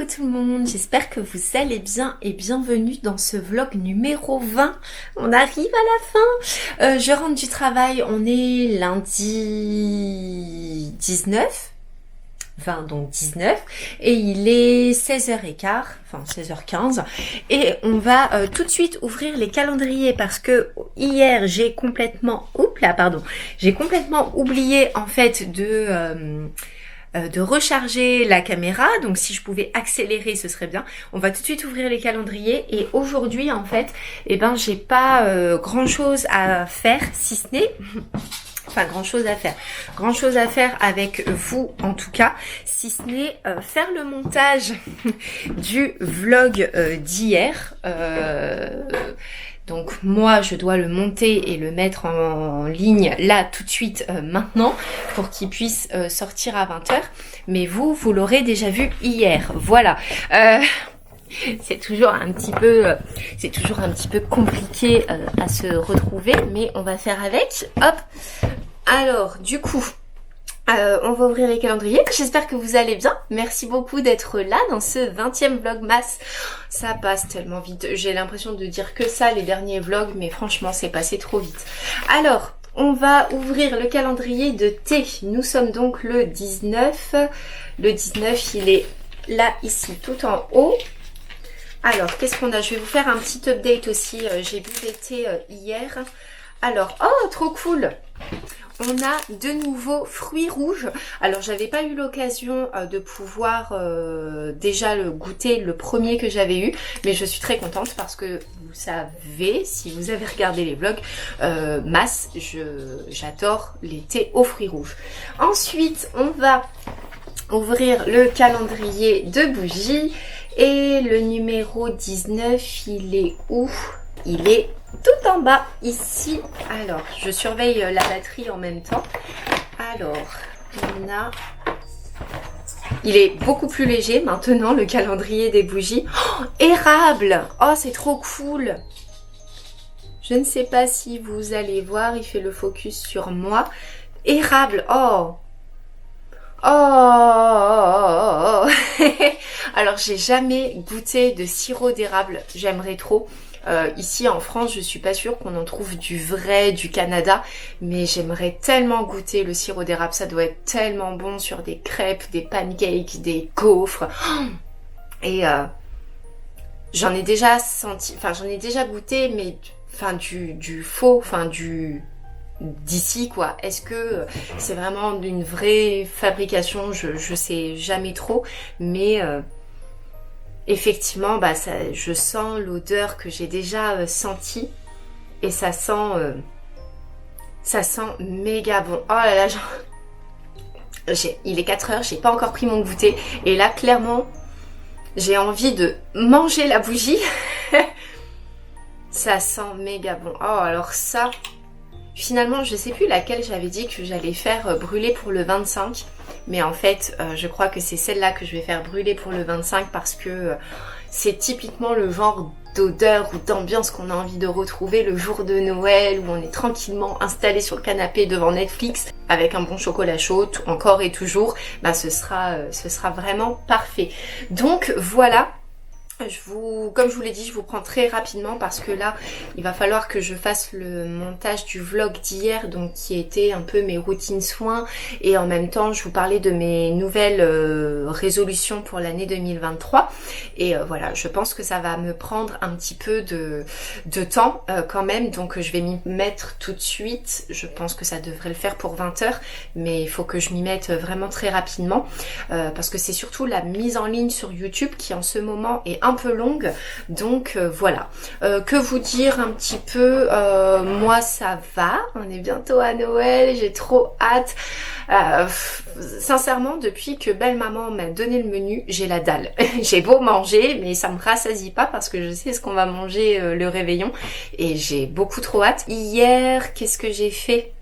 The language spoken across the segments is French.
tout le monde, j'espère que vous allez bien et bienvenue dans ce vlog numéro 20. On arrive à la fin. Je rentre du travail, on est lundi 19. 20 donc 19 et il est 16h15, enfin 16h15 et on va tout de suite ouvrir les calendriers parce que hier j'ai complètement oublié en fait de recharger la caméra, donc si je pouvais accélérer ce serait bien. On va tout de suite ouvrir les calendriers et aujourd'hui en fait j'ai pas grand chose à faire si ce n'est grand chose à faire avec vous en tout cas, si ce n'est faire le montage du vlog d'hier. Donc moi je dois le monter et le mettre en ligne là tout de suite maintenant pour qu'il puisse sortir à 20h, mais vous l'aurez déjà vu hier, voilà. C'est toujours un petit peu compliqué à se retrouver, mais on va faire avec. Hop. Alors, du coup, on va ouvrir les calendriers. J'espère que vous allez bien. Merci beaucoup d'être là dans ce 20e vlogmas. Ça passe tellement vite. J'ai l'impression de dire que ça les derniers vlogs, mais franchement, c'est passé trop vite. Alors, on va ouvrir le calendrier de thé. Nous sommes donc le 19. Le 19, il est là, ici, tout en haut. Alors, qu'est-ce qu'on a? Je vais vous faire un petit update aussi. J'ai bu des thés hier. Alors, oh, trop cool! On a de nouveaux fruits rouges. Alors, j'avais pas eu l'occasion de pouvoir déjà le goûter, le premier que j'avais eu. Mais je suis très contente parce que vous savez, si vous avez regardé les vlogs, j'adore les thés aux fruits rouges. Ensuite, on va ouvrir le calendrier de bougies. Et le numéro 19, il est où? Il est tout en bas, ici. Alors, je surveille la batterie en même temps. Alors, il est beaucoup plus léger maintenant, le calendrier des bougies. Oh, érable! Oh, c'est trop cool! Je ne sais pas si vous allez voir, il fait le focus sur moi. Érable! Oh! Oh. Alors j'ai jamais goûté de sirop d'érable, j'aimerais trop. Ici en France, je suis pas sûre qu'on en trouve du vrai du Canada, mais j'aimerais tellement goûter le sirop d'érable. Ça doit être tellement bon sur des crêpes, des pancakes, des gaufres. Et j'en ai déjà goûté, mais du faux, d'ici quoi. Est-ce que c'est vraiment d'une vraie fabrication? Je sais jamais trop, mais effectivement je sens l'odeur que j'ai déjà sentie et ça sent méga bon. Oh là là, il est 4h, j'ai pas encore pris mon goûter et là clairement j'ai envie de manger la bougie. Ça sent méga bon. Oh alors ça, finalement, je sais plus laquelle j'avais dit que j'allais faire brûler pour le 25. Mais en fait, je crois que c'est celle-là que je vais faire brûler pour le 25 parce que c'est typiquement le genre d'odeur ou d'ambiance qu'on a envie de retrouver le jour de Noël où on est tranquillement installé sur le canapé devant Netflix avec un bon chocolat chaud, encore et toujours. Ce sera vraiment parfait. Donc voilà. Comme je vous l'ai dit, je vous prends très rapidement parce que là, il va falloir que je fasse le montage du vlog d'hier, donc qui était un peu mes routines soins et en même temps, je vous parlais de mes nouvelles résolutions pour l'année 2023 et voilà, je pense que ça va me prendre un petit peu de temps quand même, donc je vais m'y mettre tout de suite. Je pense que ça devrait le faire pour 20h, mais il faut que je m'y mette vraiment très rapidement parce que c'est surtout la mise en ligne sur YouTube qui en ce moment est un peu longue, donc voilà. Que vous dire un petit peu, moi ça va, on est bientôt à Noël, j'ai trop hâte. Sincèrement, depuis que belle maman m'a donné le menu, j'ai la dalle. J'ai beau manger, mais ça me rassasie pas parce que je sais ce qu'on va manger le réveillon et j'ai beaucoup trop hâte. Hier, qu'est-ce que j'ai fait?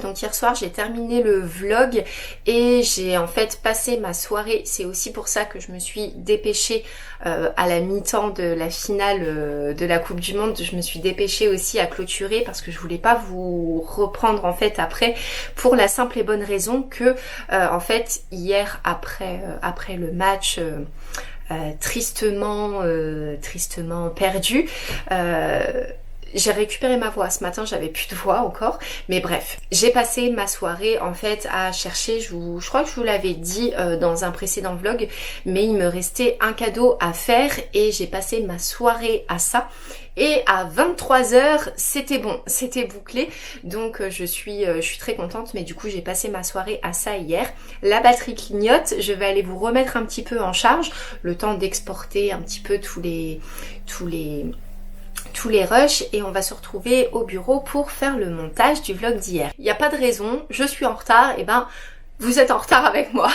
Donc hier soir j'ai terminé le vlog et j'ai en fait passé ma soirée, c'est aussi pour ça que je me suis dépêchée à la mi-temps de la finale de la Coupe du Monde, je me suis dépêchée aussi à clôturer parce que je voulais pas vous reprendre en fait après, pour la simple et bonne raison que en fait hier après le match tristement perdue. J'ai récupéré ma voix ce matin, j'avais plus de voix encore, mais bref, j'ai passé ma soirée en fait à chercher, je crois que je vous l'avais dit dans un précédent vlog, mais il me restait un cadeau à faire et j'ai passé ma soirée à ça. Et à 23h, c'était bon, c'était bouclé, donc je suis très contente, mais du coup j'ai passé ma soirée à ça hier. La batterie clignote, je vais aller vous remettre un petit peu en charge, le temps d'exporter un petit peu tous les rushs et on va se retrouver au bureau pour faire le montage du vlog d'hier. Il n'y a pas de raison, je suis en retard, et ben vous êtes en retard avec moi.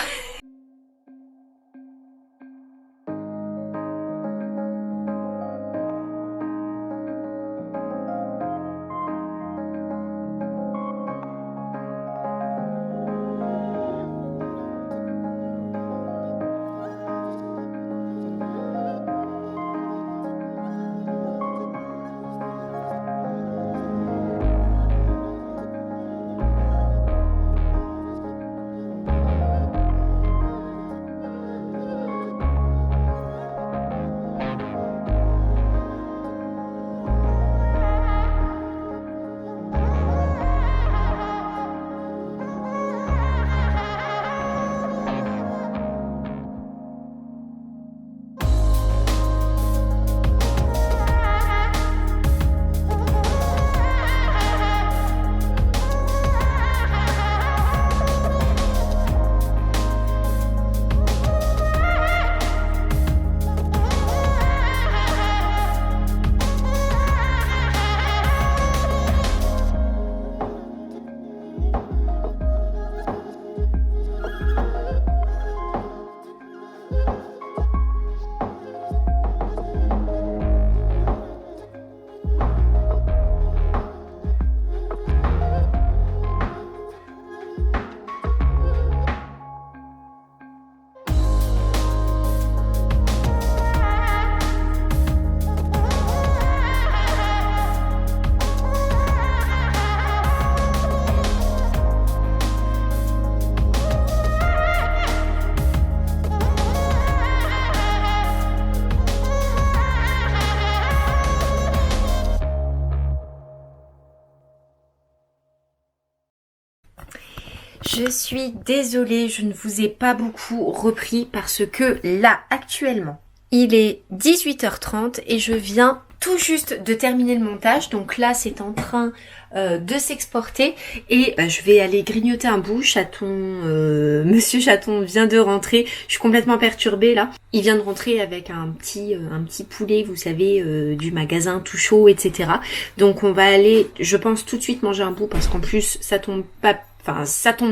Je suis désolée, je ne vous ai pas beaucoup repris parce que là, actuellement, il est 18h30 et je viens tout juste de terminer le montage. Donc là, c'est en train de s'exporter et je vais aller grignoter un bout. Monsieur Chaton vient de rentrer. Je suis complètement perturbée là. Il vient de rentrer avec un petit poulet, vous savez, du magasin tout chaud, etc. Donc on va aller, je pense, tout de suite manger un bout parce qu'en plus, ça tombe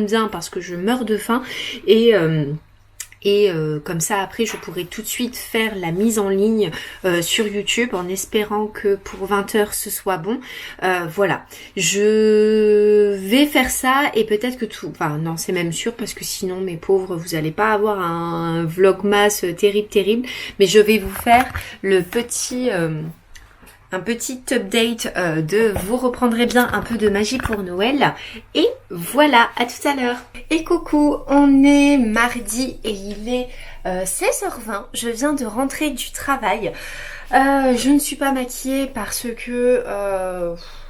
bien parce que je meurs de faim et comme ça après je pourrai tout de suite faire la mise en ligne sur YouTube en espérant que pour 20h ce soit bon. Voilà, je vais faire ça et peut-être que non, c'est même sûr parce que sinon mes pauvres vous allez pas avoir un vlogmas terrible, mais je vais vous faire un petit update de vous reprendrez bien un peu de magie pour Noël. Et voilà, à tout à l'heure. Et coucou, on est mardi et il est 16h20. Je viens de rentrer du travail. Je ne suis pas maquillée parce que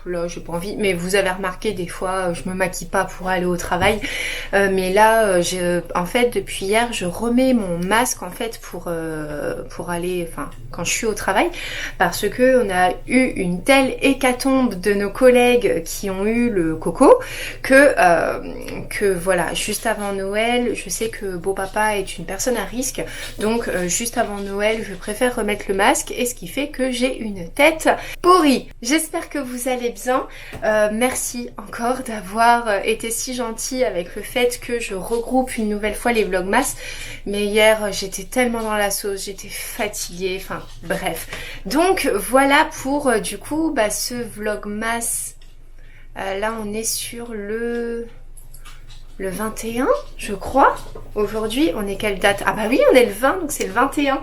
là j'ai pas envie, mais vous avez remarqué des fois je me maquille pas pour aller au travail, mais là en fait depuis hier je remets mon masque en fait pour aller, quand je suis au travail, parce que on a eu une telle hécatombe de nos collègues qui ont eu le coco que voilà, juste avant Noël, je sais que beau papa est une personne à risque, donc juste avant Noël je préfère remettre le masque, et ce qui fait que j'ai une tête pourrie. J'espère que vous allez bien. Merci encore d'avoir été si gentil avec le fait que je regroupe une nouvelle fois les vlogmas, mais hier j'étais tellement dans la sauce, j'étais fatiguée, bref. Donc voilà pour du coup ce vlogmas. Là on est sur le 21 je crois. Aujourd'hui on est quelle date? Ah bah oui, on est le 20, donc c'est le 21.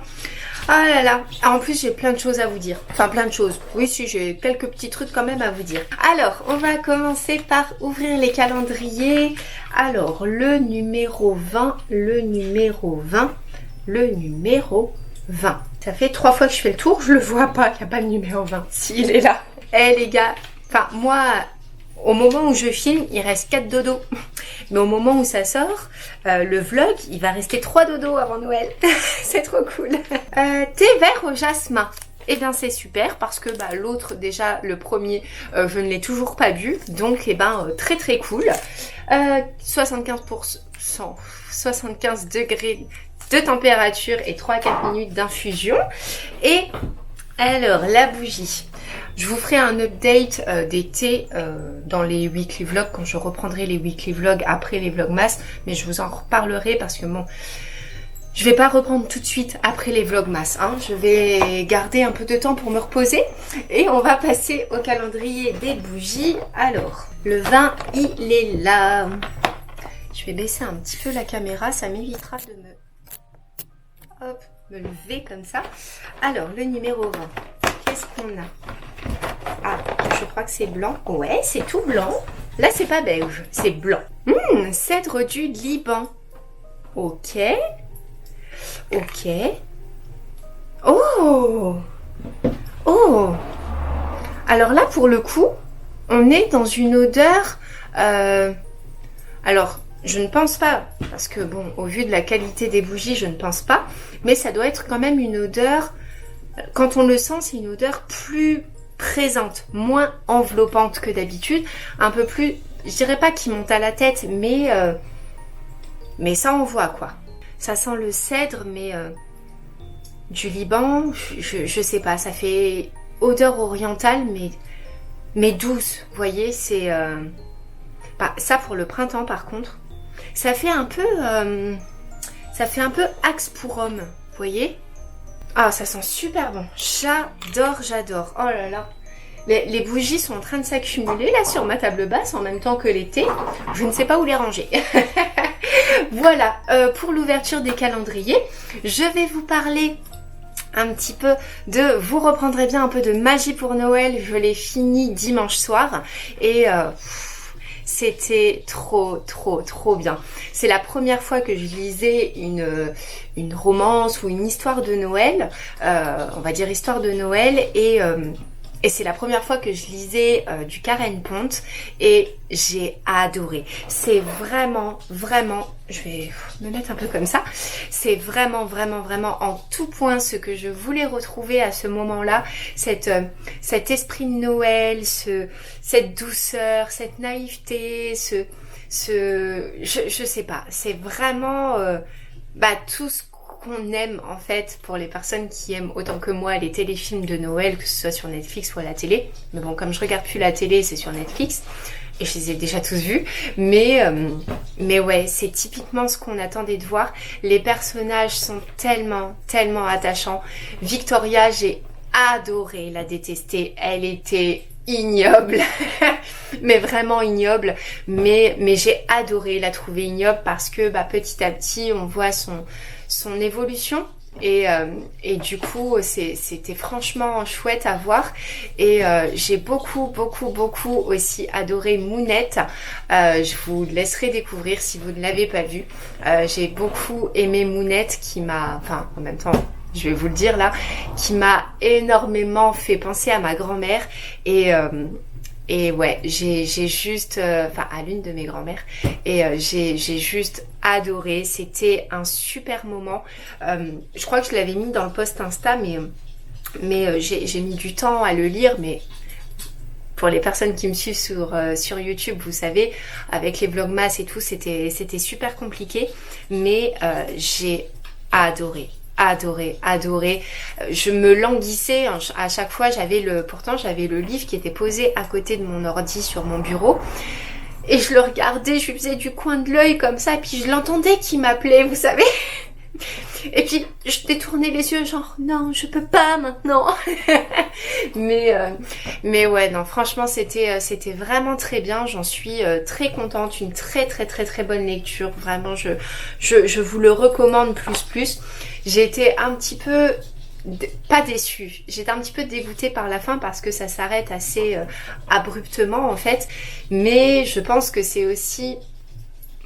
Ah là là, en plus j'ai plein de choses à vous dire. Enfin plein de choses, oui si, j'ai quelques petits trucs quand même à vous dire. Alors on va commencer par ouvrir les calendriers. Alors le numéro 20, le numéro 20, le numéro 20. Ça fait 3 fois que je fais le tour, je le vois pas, il n'y a pas le numéro 20. S'il est là. Eh les gars, enfin moi, au moment où je filme, il reste 4 dodos. Mais au moment où ça sort, le vlog, il va rester 3 dodos avant Noël. C'est trop cool. Thé vert au jasmin. Eh bien c'est super parce que l'autre déjà le premier je ne l'ai toujours pas bu donc très très cool. 75%, 75 degrés de température et 3 à 4 minutes d'infusion. Et alors la bougie. Je vous ferai un update des thés dans les weekly vlogs quand je reprendrai les weekly vlogs après les vlogmas, mais je vous en reparlerai parce que bon, je vais pas reprendre tout de suite après les vlogmas, hein. Je vais garder un peu de temps pour me reposer et on va passer au calendrier des bougies. Alors, le 20, il est là. Je vais baisser un petit peu la caméra, ça m'évitera de me lever comme ça. Alors, le numéro 20, qu'est-ce qu'on a? Ah, je crois que c'est blanc. Ouais, c'est tout blanc. Là, c'est pas beige, c'est blanc. Cèdre du Liban. Ok. Ok. Oh! Oh! Alors là, pour le coup, on est dans une odeur... Alors, je ne pense pas, parce que bon, au vu de la qualité des bougies, je ne pense pas, mais ça doit être quand même une odeur... Quand on le sent, c'est une odeur plus présente, moins enveloppante que d'habitude, un peu plus... Je dirais pas qui monte à la tête, mais ça envoie quoi. Ça sent le cèdre, mais du Liban, je sais pas, ça fait odeur orientale, mais douce. Vous voyez, c'est... ça pour le printemps par contre. Ça fait un peu axe pour homme, vous voyez. Ah, ça sent super bon. J'adore, j'adore. Oh là là. Les bougies sont en train de s'accumuler là sur ma table basse en même temps que les thés. Je ne sais pas où les ranger. Voilà, pour l'ouverture des calendriers, je vais vous parler un petit peu de... Vous reprendrez bien un peu de magie pour Noël. Je l'ai fini dimanche soir et... c'était trop bien. C'est la première fois que je lisais une romance ou une histoire de Noël, on va dire histoire de Noël, et c'est la première fois que je lisais du Karen Pont et j'ai adoré. C'est vraiment, je vais me mettre un peu comme ça, c'est vraiment en tout point ce que je voulais retrouver à ce moment-là, cet esprit de Noël, cette douceur, cette naïveté, je sais pas, c'est vraiment tout ce qu'on aime en fait pour les personnes qui aiment autant que moi les téléfilms de Noël, que ce soit sur Netflix ou à la télé. Mais bon, comme je regarde plus la télé, c'est sur Netflix et je les ai déjà tous vus. Mais ouais, c'est typiquement ce qu'on attendait de voir. Les personnages sont tellement attachants. Victoria, j'ai adoré la détester. Elle était ignoble, mais vraiment ignoble, mais j'ai adoré la trouver ignoble parce que petit à petit on voit son évolution et du coup c'était franchement chouette à voir et j'ai beaucoup aussi adoré Mounette. Je vous laisserai découvrir si vous ne l'avez pas vu. J'ai beaucoup aimé Mounette qui m'a, enfin en même temps je vais vous le dire là, qui m'a énormément fait penser à ma grand-mère et ouais, j'ai juste, à l'une de mes grand-mères, et j'ai juste adoré. C'était un super moment. Je crois que je l'avais mis dans le post Insta, mais j'ai mis du temps à le lire, mais pour les personnes qui me suivent sur YouTube, vous savez, avec les vlogmas et tout, c'était super compliqué, mais j'ai adoré. Je me languissais à chaque fois. Pourtant j'avais le livre qui était posé à côté de mon ordi sur mon bureau et je le regardais, je lui faisais du coin de l'œil comme ça, et puis je l'entendais qui m'appelait, vous savez. Et puis je détournais les yeux genre non, je peux pas maintenant. mais ouais, non, franchement c'était vraiment très bien. J'en suis très contente, une très bonne lecture. Vraiment, je vous le recommande plus. J'ai été un petit peu pas déçue, j'étais un petit peu dégoûtée par la fin parce que ça s'arrête assez abruptement en fait, mais je pense que c'est aussi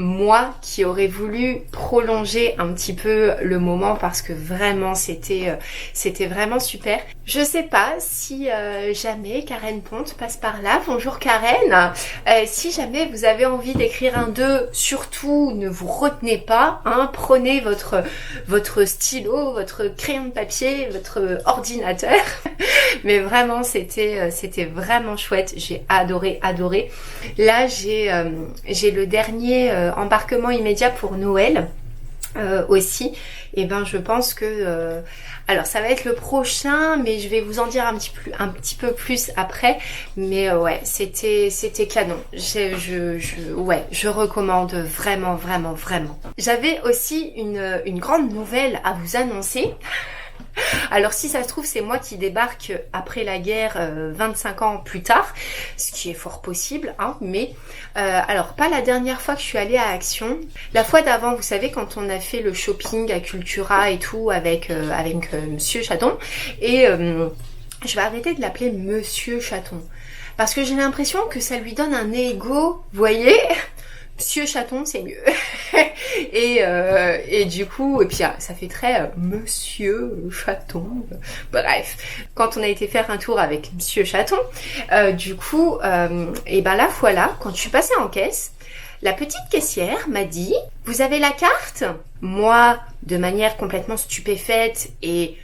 moi qui aurais voulu prolonger un petit peu le moment parce que vraiment c'était vraiment super. Je sais pas si jamais Karen Ponte passe par là. Bonjour Karen. Si jamais vous avez envie d'écrire un 2, surtout ne vous retenez pas, hein, prenez votre stylo, votre crayon de papier, votre ordinateur. Mais vraiment c'était vraiment chouette. J'ai adoré. Là j'ai le dernier embarquement immédiat pour Noël aussi. Et ben je pense que alors ça va être le prochain, mais je vais vous en dire un petit peu plus après. Mais ouais, c'était canon. Je recommande vraiment. J'avais aussi une grande nouvelle à vous annoncer. Alors si ça se trouve c'est moi qui débarque après la guerre 25 ans plus tard, ce qui est fort possible, hein, mais alors pas la dernière fois que je suis allée à Action, la fois d'avant, vous savez, quand on a fait le shopping à Cultura et tout avec Monsieur Chaton, et je vais arrêter de l'appeler Monsieur Chaton parce que j'ai l'impression que ça lui donne un ego, vous voyez. Monsieur Chaton, c'est mieux. et du coup, et puis ça fait très Monsieur Chaton. Bref, quand on a été faire un tour avec Monsieur Chaton, du coup, et ben la fois là, quand je suis passée en caisse, la petite caissière m'a dit « Vous avez la carte ?» Moi, de manière complètement stupéfaite et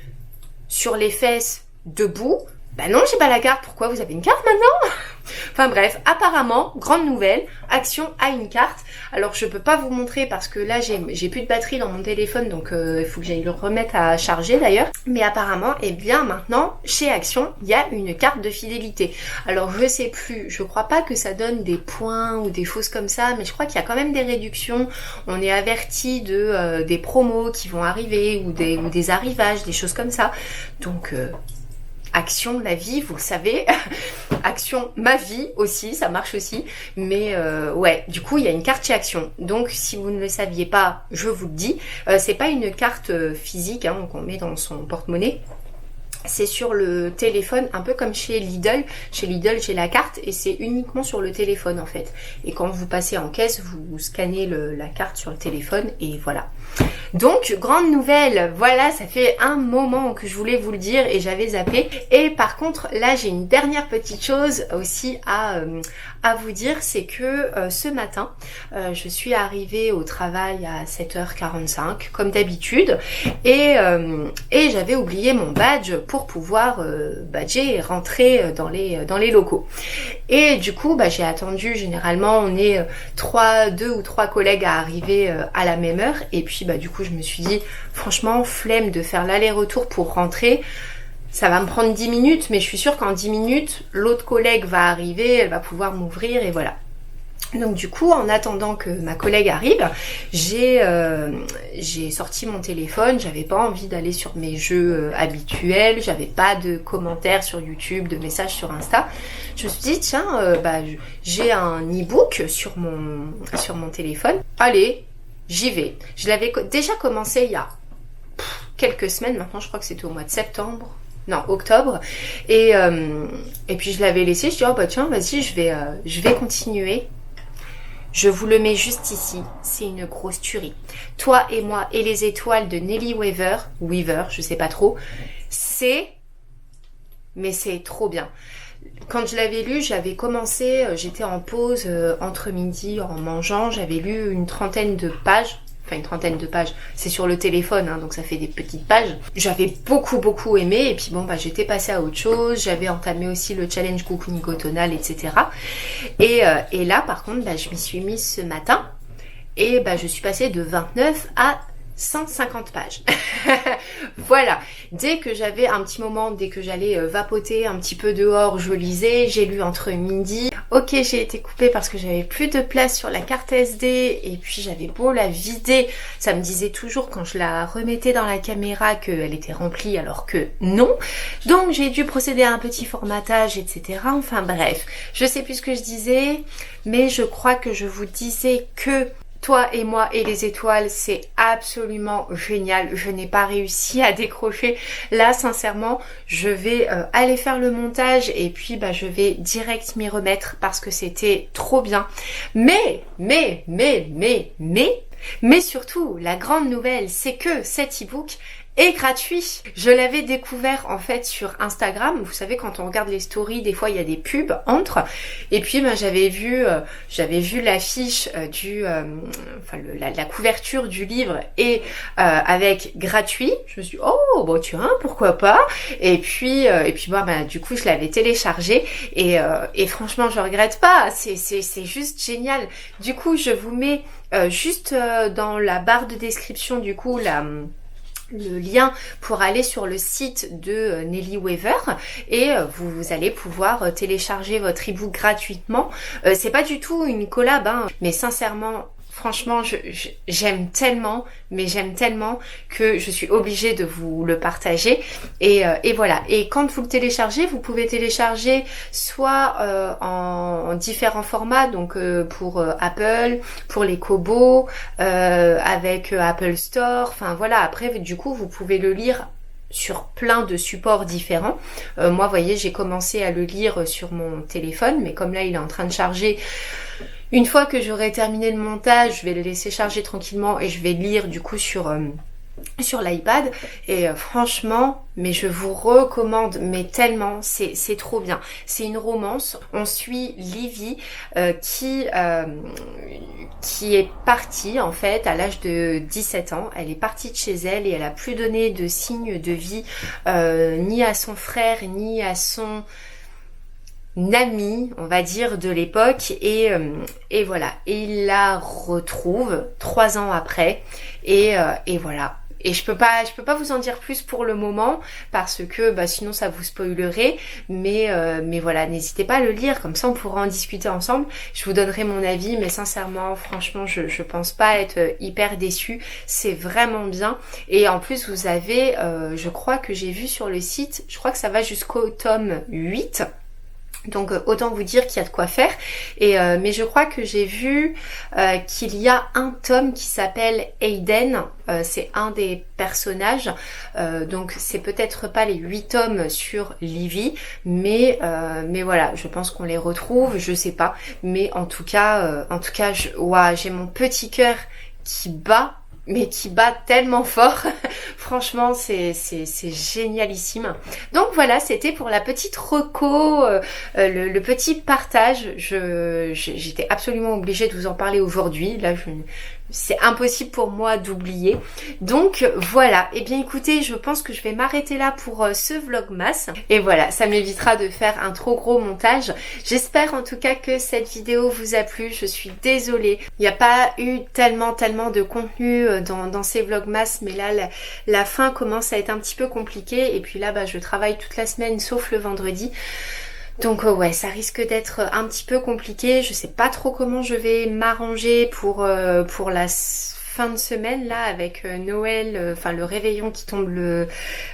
sur les fesses, debout, « Bah non, j'ai pas la carte, pourquoi vous avez une carte maintenant ?» Enfin bref, apparemment, grande nouvelle, Action a une carte. Alors je peux pas vous montrer parce que là j'ai plus de batterie dans mon téléphone, donc il faut que j'aille le remettre à charger d'ailleurs. Mais apparemment, eh bien maintenant, chez Action, il y a une carte de fidélité. Alors je sais plus, je crois pas que ça donne des points ou des choses comme ça, mais je crois qu'il y a quand même des réductions. On est averti de des promos qui vont arriver ou des arrivages, des choses comme ça. Donc Action, la vie, vous le savez. Action, ma vie aussi, ça marche aussi. Mais ouais, du coup, il y a une carte chez Action. Donc, si vous ne le saviez pas, je vous le dis. C'est pas une carte physique hein, qu'on met dans son porte-monnaie. C'est sur le téléphone, un peu comme chez Lidl. Chez Lidl, j'ai la carte et c'est uniquement sur le téléphone en fait. Et quand vous passez en caisse, vous scannez la carte sur le téléphone et voilà. Donc, grande nouvelle, voilà, ça fait un moment que je voulais vous le dire et j'avais zappé. Et par contre, là, j'ai une dernière petite chose aussi à vous dire, c'est que ce matin, je suis arrivée au travail à 7h45, comme d'habitude, et j'avais oublié mon badge pour pouvoir badger et rentrer dans les locaux. Et du coup, j'ai attendu, généralement, on est 2 ou 3 collègues à arriver à la même heure, et puis du coup, je me suis dit, franchement, flemme de faire l'aller-retour pour rentrer. Ça va me prendre 10 minutes, mais je suis sûre qu'en 10 minutes, l'autre collègue va arriver, elle va pouvoir m'ouvrir et voilà. Donc du coup, en attendant que ma collègue arrive, j'ai sorti mon téléphone, j'avais pas envie d'aller sur mes jeux habituels, j'avais pas de commentaires sur YouTube, de messages sur Insta. Je me suis dit, tiens, j'ai un e-book sur mon téléphone. Allez, j'y vais. Je l'avais déjà commencé il y a quelques semaines, maintenant je crois que c'était au mois de septembre. Non, octobre. Et puis je l'avais laissé, je dis, tiens, vas-y, je vais continuer. Je vous le mets juste ici, c'est une grosse tuerie. Toi et moi et les étoiles de Nelly Weaver, je sais pas trop, mais c'est trop bien. Quand je l'avais lu, j'avais commencé, j'étais en pause entre midi en mangeant, j'avais lu une trentaine de pages, c'est sur le téléphone, hein, donc ça fait des petites pages. J'avais beaucoup aimé, et puis j'étais passée à autre chose, j'avais entamé aussi le challenge Cocooning Automnal, etc. Et là, par contre, je m'y suis mise ce matin, et je suis passée de 29 à 150 pages. Voilà. Dès que j'avais un petit moment, dès que j'allais vapoter un petit peu dehors, je lisais, j'ai lu entre midi. Ok, j'ai été coupée parce que j'avais plus de place sur la carte SD et puis j'avais beau la vider, ça me disait toujours quand je la remettais dans la caméra qu'elle était remplie alors que non. Donc j'ai dû procéder à un petit formatage, etc. Enfin bref, je sais plus ce que je disais, mais je crois que je vous disais que Toi et moi et les étoiles, c'est absolument génial. Je n'ai pas réussi à décrocher. Là, sincèrement, je vais aller faire le montage et puis bah, je vais direct m'y remettre parce que c'était trop bien. Mais surtout, la grande nouvelle, c'est que cet e-book est gratuit. Je l'avais découvert en fait sur Instagram. Vous savez, quand on regarde les stories, des fois il y a des pubs entre. Et puis ben, j'avais vu l'affiche la couverture du livre et avec gratuit. Je me suis dit, oh bon tiens, pourquoi pas. Et puis du coup je l'avais téléchargé et franchement je regrette pas. C'est juste génial. Du coup je vous mets juste dans la barre de description du coup le lien pour aller sur le site de Nelly Weaver et vous allez pouvoir télécharger votre e-book gratuitement. C'est pas du tout une collab, hein, mais sincèrement, franchement, j'aime tellement que je suis obligée de vous le partager. Et voilà. Et quand vous le téléchargez, vous pouvez télécharger soit en différents formats, donc pour Apple, pour les Kobo, avec Apple Store. Enfin voilà. Après, du coup, vous pouvez le lire sur plein de supports différents. Moi, vous voyez, j'ai commencé à le lire sur mon téléphone, mais comme là, il est en train de charger. Une fois que j'aurai terminé le montage, je vais le laisser charger tranquillement et je vais lire du coup sur l'iPad. Et franchement, mais je vous recommande, mais tellement, c'est trop bien. C'est une romance. On suit Livy qui est partie en fait à l'âge de 17 ans. Elle est partie de chez elle et elle a plus donné de signes de vie ni à son frère ni à son ami, on va dire, de l'époque et voilà. Et il la retrouve 3 ans après et voilà. Et je peux pas vous en dire plus pour le moment parce que bah, sinon ça vous spoilerait. Mais voilà, n'hésitez pas à le lire, comme ça on pourra en discuter ensemble. Je vous donnerai mon avis, mais sincèrement, franchement, je pense pas être hyper déçue. C'est vraiment bien. Et en plus, vous avez, je crois que j'ai vu sur le site, je crois que ça va jusqu'au tome 8. Donc autant vous dire qu'il y a de quoi faire. Mais je crois que j'ai vu qu'il y a un tome qui s'appelle Aiden. C'est un des personnages. Donc c'est peut-être pas les 8 tomes sur Livy, mais voilà, je pense qu'on les retrouve, je sais pas. Mais en tout cas, j'ai mon petit cœur qui bat. Mais qui bat tellement fort. Franchement, c'est génialissime. Donc voilà, c'était pour la petite reco, le petit partage. J'étais absolument obligée de vous en parler aujourd'hui. Là, c'est impossible pour moi d'oublier. Donc voilà, et bien écoutez, je pense que je vais m'arrêter là pour ce vlogmas. Et voilà, ça m'évitera de faire un trop gros montage. J'espère en tout cas que cette vidéo vous a plu. Je suis désolée, il n'y a pas eu tellement de contenu dans ces vlogmas, mais là la fin commence à être un petit peu compliquée. Et puis là, bah, je travaille toute la semaine sauf le vendredi. Donc ouais, ça risque d'être un petit peu compliqué. Je sais pas trop comment je vais m'arranger pour la fin de semaine là avec Noël, enfin le réveillon qui tombe le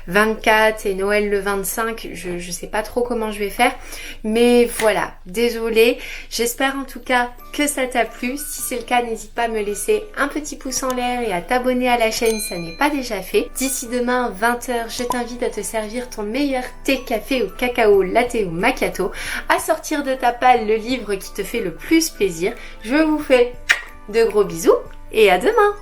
24 et Noël le 25. Je sais pas trop comment je vais faire. Mais voilà, désolée. J'espère en tout cas que ça t'a plu. Si c'est le cas, n'hésite pas à me laisser un petit pouce en l'air et à t'abonner à la chaîne si ça n'est pas déjà fait. D'ici demain 20h, je t'invite à te servir ton meilleur thé, café ou cacao, latte ou macchiato, à sortir de ta palle le livre qui te fait le plus plaisir. Je vous fais de gros bisous et à demain!